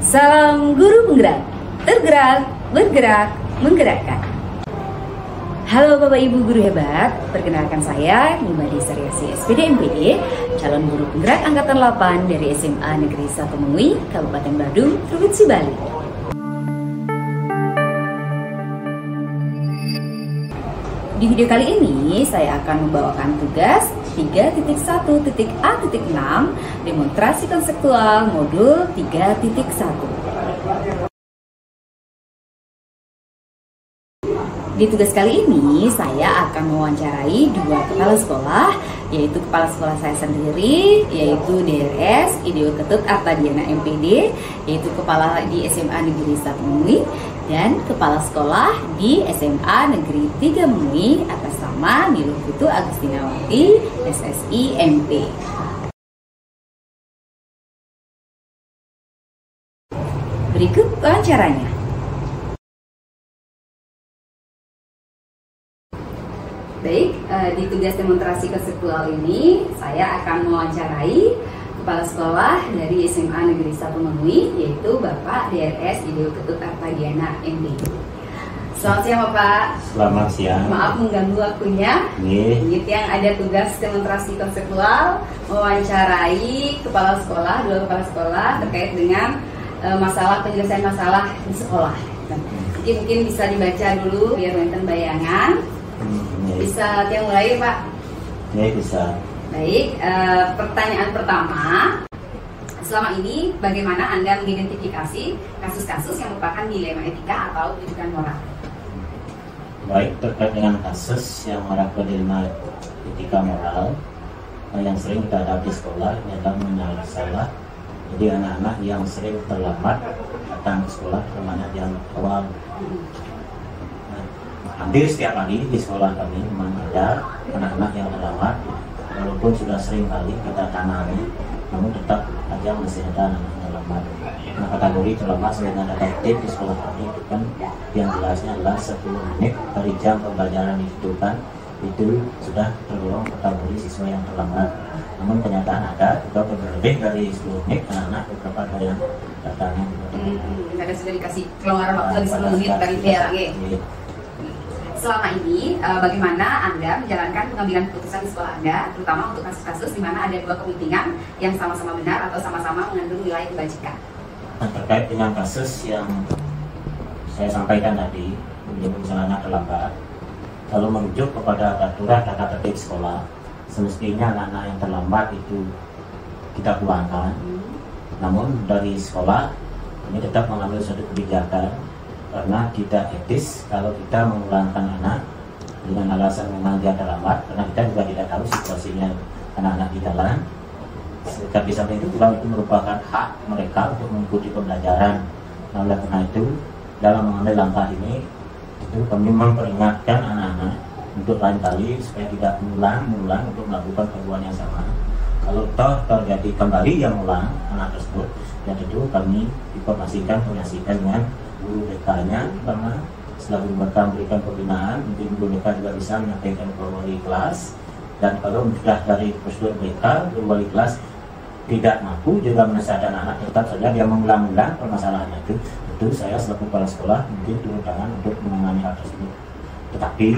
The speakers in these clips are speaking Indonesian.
Salam guru penggerak, tergerak, bergerak, menggerakkan. Halo Bapak Ibu guru hebat, perkenalkan saya Nimade Saryasi SPD MPD, calon guru penggerak angkatan 8 dari SMA Negeri 1 Mengui, Kabupaten Badung, Provinsi Bali. Di video kali ini saya akan membawakan tugas 3.1.A.6 demonstrasi konseptual modul 3.1. Di tugas kali ini saya akan mewawancarai dua kepala sekolah, yaitu kepala sekolah saya sendiri, yaitu DRS Ideo Ketut Artadiana MPD, yaitu kepala di SMA Negeri 1 Mengui, dan kepala sekolah di SMA Negeri 3 Mengui atas nama Niluh Putu Agustinawati SSI MP. Berikut wawancaranya. Baik, di tugas demonstrasi konseptual ini saya akan mewawancarai kepala sekolah dari SMA Negeri 1 Mengui, yaitu Bapak DRS Ideo Ketut Artadiana MPD. Selamat siang Bapak. Selamat siang. Maaf mengganggu waktunya. Gitu yang ada tugas demonstrasi konseptual mewawancarai kepala sekolah, dua kepala sekolah terkait dengan masalah penyelesaian masalah di sekolah. Mungkin bisa dibaca dulu biar nonton bayangan. Bisa kita mulai Pak? Ya bisa. Baik, pertanyaan pertama, selama ini bagaimana Anda mengidentifikasi kasus-kasus yang merupakan dilema etika atau rujukan moral? Baik, terkait dengan kasus yang merupakan dilema etika moral yang sering kita hadapi di sekolah, ini adalah mengenai masalah. Jadi anak-anak yang sering terlambat datang ke sekolah, terutama yang awal. Hampir setiap hari di sekolah kami memang ada anak-anak yang terlambat, walaupun sudah sering kali kita tangani, namun tetap aja masih ada anak-anak yang terlambat. Nah, kategori terlambat dengan adaptif di sekolah kami itu kan yang jelasnya adalah 10 menit dari jam pembelajaran ditentukan, itu sudah tergolong kategori siswa yang terlambat. Namun kenyataan ada juga lebih dari 10 menit anak-anak beberapa ada yang datangnya. Ada sudah dikasih kelonggaran waktu dari 10 menit dari PRG. Selama ini, bagaimana Anda menjalankan pengambilan keputusan di sekolah Anda, terutama untuk kasus-kasus di mana ada dua kepentingan yang sama-sama benar atau sama-sama mengandung nilai kebajikan? Nah, terkait dengan kasus yang saya sampaikan tadi, misalnya terlambat, kalau merujuk kepada aturan tata tertib sekolah, semestinya anak-anak yang terlambat itu kita pulangkan. Namun dari sekolah, ini tetap mengambil suatu kebijakan, karena tidak etis kalau kita memulangkan anak dengan alasan memang dia terlambat, karena kita juga tidak tahu situasinya anak-anak di dalam. Tapi sampai itu pulang itu merupakan hak mereka untuk mengikuti pembelajaran. Nah, oleh karena itu dalam mengambil langkah ini itu kami memperingatkan anak-anak untuk lain kali supaya tidak mengulang untuk melakukan perbuatan yang sama. Kalau toh terjadi kembali yang ulang anak tersebut, dan itu kami informasikan koordinasikan dengan guru BK-nya, karena setelah guru BK memberikan pembinaan, mungkin guru BK juga bisa menyampaikan ke wali kelas. Dan kalau sudah dari prosedur BK, guru wali kelas tidak mampu juga menasihatkan anak, tetap saja dia mengulang-ulang permasalahannya itu saya selaku kepala sekolah mungkin turun tangan untuk menangani hal tersebut. Tetapi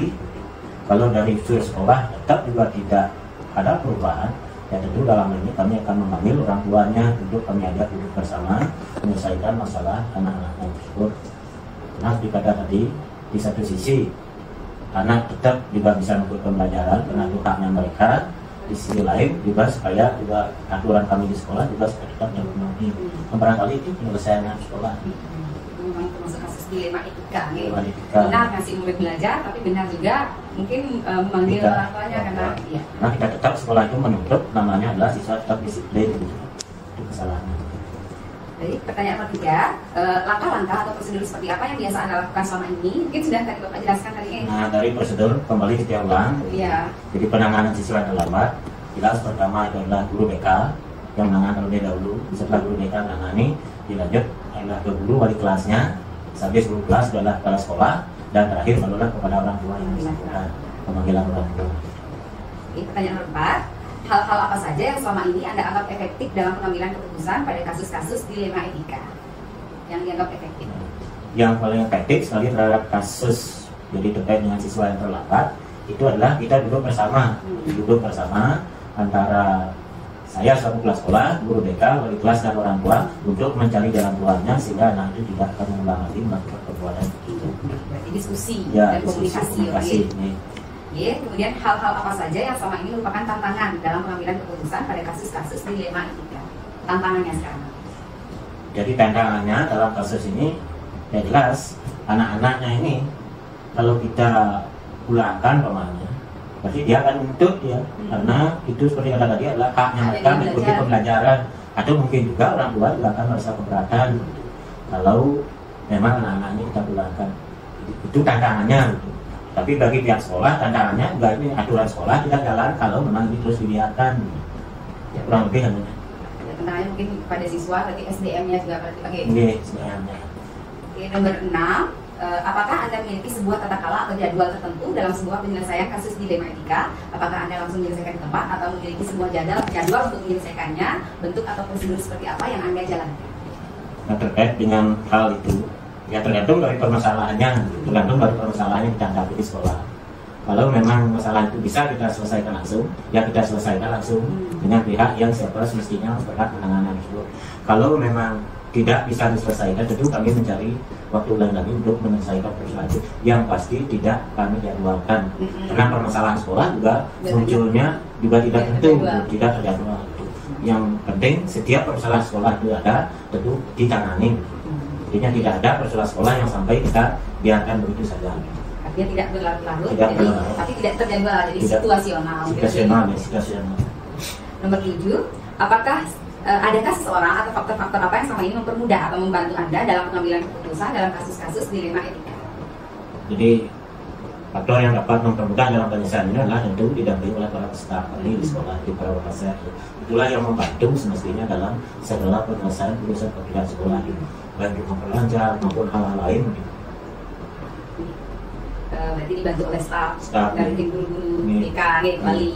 kalau dari unsur sekolah tetap juga tidak ada perubahan, ya tentu dalam ini kami akan memanggil orang tuanya untuk kami ajak duduk bersama menyelesaikan masalah anak-anaknya tersebut. Nah, dikata tadi, di satu sisi anak tetap juga bisa mengikuti pembelajaran karena itu haknya mereka. Di sisi lain juga supaya juga aturan kami di sekolah juga supaya tetap dipenuhi. Barangkali itu penyelesaian sekolah. Memang termasuk kasus dilema etika, benar ngasih murid belajar, tapi benar juga mungkin memanggil orang tuanya karena ya. Nah, kita tetap sekolah itu menuntut namanya adalah siswa tetap disiplin, itu kesalahannya. Baik, pertanyaan ketiga, langkah-langkah atau prosedur seperti apa yang biasa Anda lakukan selama ini? Mungkin sudah tadi Bapak jelaskan tadi. Nah, dari prosedur kembali kita ulang. Iya. Jadi penanganan siswa yang terlambat, jelas pertama adalah guru BK yang menangani terlebih dahulu. Setelah guru BK menangani, dilanjut adalah ke guru wali kelasnya, sampai guru kelas adalah kepala sekolah, dan terakhir barulah kepada orang tua yang bersangkutan, pemanggilan orang tua. Pertanyaan nomor 4. Hal-hal apa saja yang selama ini Anda anggap efektif dalam pengambilan keputusan pada kasus-kasus dilema etika? yang dianggap efektif? Yang paling efektif sekali terhadap kasus jadi terkait dengan siswa yang terlambat itu adalah kita duduk bersama antara saya selaku kepala sekolah, guru BK, wali kelas dan orang tua untuk mencari jalan keluarnya sehingga anak itu tidak akan mengulang lagi melakukan perbuatan itu. Berarti diskusi Ya, dan komunikasi. Ya, kemudian hal-hal apa saja yang selama ini merupakan tantangan dalam pengambilan keputusan pada kasus-kasus dilema etika? Tantangannya sekarang. Jadi tantangannya dalam kasus ini ya jelas anak-anaknya ini kalau kita pulangkan pemahamannya berarti dia akan menuntut ya, karena itu seperti kata tadi adalah haknya mereka mengikuti pembelajaran, atau mungkin juga orang tua juga akan merasa keberatan gitu. Kalau memang anak-anak ini kita pulangkan, itu tantangannya gitu. Tapi bagi pihak sekolah tantangannya juga ini aturan sekolah tidak jalan kalau memang ini terus dibiarkan gitu. Ya, kurang lebih hanya tantangannya mungkin pada siswa, berarti SDM-nya juga berarti pakai. SDM-nya. Oke, nomor 6. Apakah Anda memiliki sebuah tata kala atau jadwal tertentu dalam sebuah penyelesaian kasus dilema etika? Apakah Anda langsung menyelesaikan di tempat atau memiliki sebuah jadwal untuk menyelesaikannya? Bentuk atau prosedur seperti apa yang Anda jalankan? Nah, terkait dengan hal itu, ya tergantung dari permasalahannya, tergantung dari permasalahan yang kita hadapi di sekolah. Kalau memang masalah itu bisa kita selesaikan langsung, ya kita selesaikan langsung dengan pihak yang siapa semestinya berhak menangani itu. Kalau memang tidak bisa diselesaikan, tentu kami mencari waktu lain lagi untuk menyelesaikan persoalan itu. Yang pasti tidak kami jadwalkan, karena permasalahan sekolah juga munculnya juga tidak tentu, tidak terjadwal. Yang penting setiap permasalahan sekolah itu ada, tentu ditangani. Artinya tidak ada permasalahan sekolah yang sampai kita biarkan begitu saja. Artinya tidak berlarut-larut, tapi tidak terjadwal, jadi situasional. Situasional. Nomor 7, apakah adakah seseorang atau faktor-faktor apa yang selama ini mempermudah atau membantu Anda dalam pengambilan keputusan dalam kasus-kasus dilema etika? Jadi faktor yang dapat mempermudah dalam penyelesaian ini adalah tentu didampingi oleh para staf di sekolah, di para profesor. Itulah yang membantu semestinya dalam segala penyelesaian urusan pekerjaan sekolah, baik itu pelajar maupun hal-hal lain. Berarti dibantu oleh staf dari tim guru-guru BK Bali.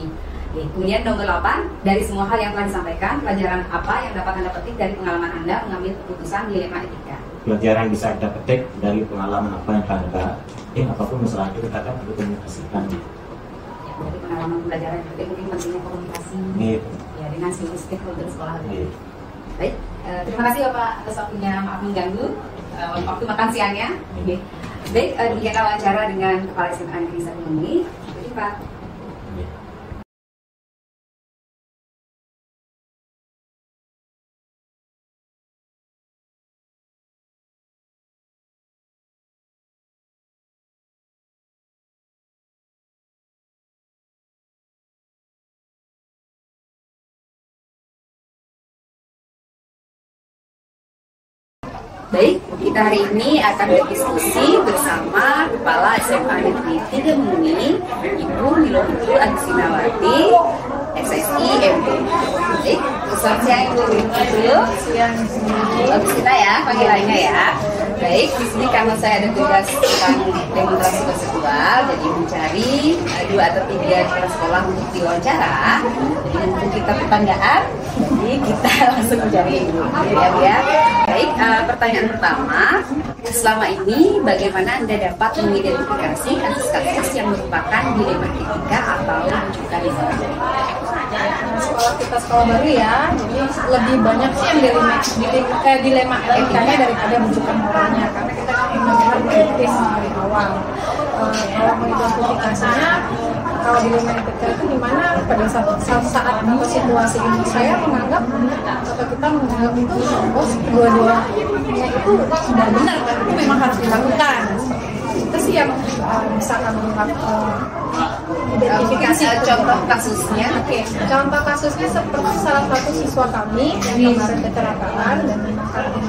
Kemudian nomor 8, dari semua hal yang telah disampaikan, pelajaran apa yang dapat Anda petik dari pengalaman Anda mengambil keputusan dilema etika? Pelajaran bisa kita petik dari pengalaman apa yang telah ada, apapun masalah itu kita akan perlu komunikasikan. Ya, dari pengalaman pelajaran itu mungkin pentingnya komunikasi ya, dengan seluruh stakeholder sekolah. Baik, terima kasih Bapak atas waktunya, maaf mengganggu waktu makan siangnya. Baik, demikian wawancara dengan Kepala SMA Negeri 1 ini. Sampai jumpa. Baik, kita hari ini akan berdiskusi bersama Kepala SMA Negeri 3 Muni, Ibu Milovitu Agustinawati, SSI MP. Baik, selamat siang Ibu Milovitu. Agustina ya, panggilannya ya. Baik, di sini karena saya ada tugas tentang demonstrasi konseksual, jadi mencari 2 atau 3 kepala sekolah untuk diwawancara. Jadi untuk kita tetanggaan, jadi kita langsung mencari Ibu. Ya. Baik, pertanyaan pertama, selama ini bagaimana Anda dapat mengidentifikasi kasus-kasus yang merupakan dilema etika atau juga sekolah kita sekolah baru ya, jadi lebih banyak sih yang dilema etikanya daripada rujukan moralnya, karena kita benar-benar kritis dari awal. Kalau mengidentifikasinya, kalau dilema etika itu dimana pada saat atau situasi ini saya menganggap atau kita menganggap itu kedua-duanya itu sudah benar dan itu memang harus dilakukan. Itu sih yang bisa kami identifikasi. Contoh kasusnya, contoh kasusnya seperti salah satu siswa kami yang kemarin kecelakaan dan meninggalkan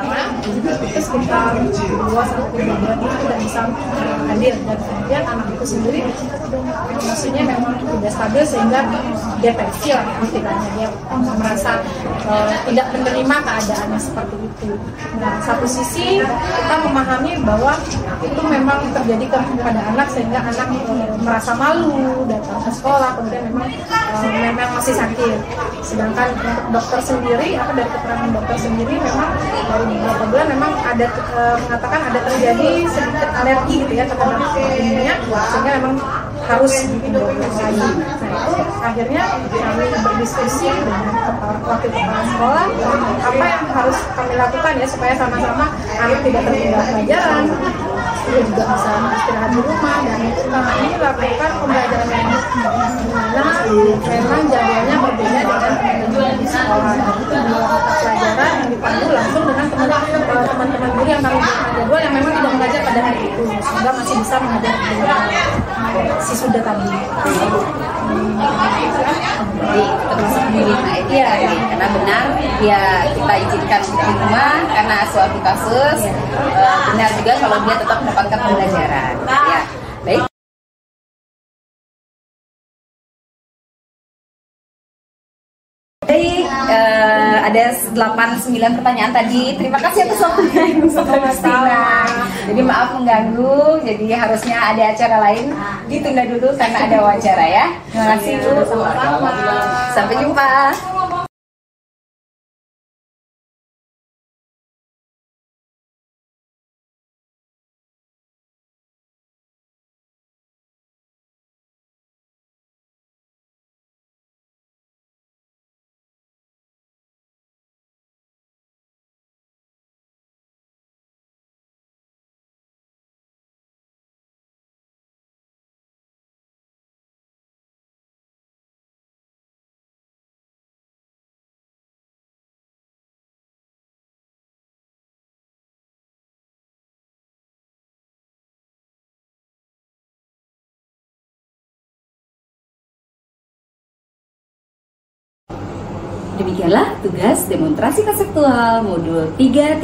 parah, itu sekitar 2-3 bulan itu tidak bisa hadir, dan kemudian anak itu sendiri maksudnya memang tidak stabil sehingga depresi lah istilahnya, dia merasa tidak menerima keadaannya seperti itu. Nah, satu sisi kita memahami bahwa itu memang terjadi kepada anak sehingga anak merasa malu datang ke sekolah kemudian memang masih sakit. Sedangkan untuk dokter sendiri, dari keterangan dokter sendiri memang dari beberapa bulan memang ada mengatakan ada terjadi sedikit alergi gitu ya terhadap ini, sehingga memang harus dihimbaukan lagi. Nah itu akhirnya kami berdiskusi dengan wakil kepala sekolah apa yang harus kami lakukan ya supaya sama-sama anak tidak tertinggal pelajaran, dia juga bisa istirahat di rumah, dan kami lakukan pembelajaran yang dimana memang jadwalnya berbeda dengan teman-teman di sekolah. Itu dua mata pelajaran yang dipandu langsung dengan teman-teman guru yang kami buat jadwal yang memang tidak mengajar pada hari itu, sehingga masih bisa mengajar dengan si sudah tadi. Jadi termasuk di Wisma Etik karena benar dia kita izinkan di rumah karena suatu kasus, benar juga kalau dia tetap mendapatkan pembelajaran. Ya, baik. Baik, ada 8-9 pertanyaan tadi. Terima kasih atas waktunya Ibu Stina. Jadi maaf mengganggu, jadi harusnya ada acara lain ditunda dulu karena ada wawancara ya. Terima kasih Bu. Sampai jumpa. Demikianlah tugas demonstrasi konseptual modul 3.1.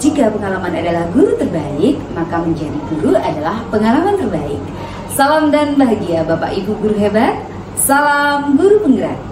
Jika pengalaman adalah guru terbaik, maka menjadi guru adalah pengalaman terbaik. Salam dan bahagia Bapak Ibu guru hebat. Salam guru penggerak.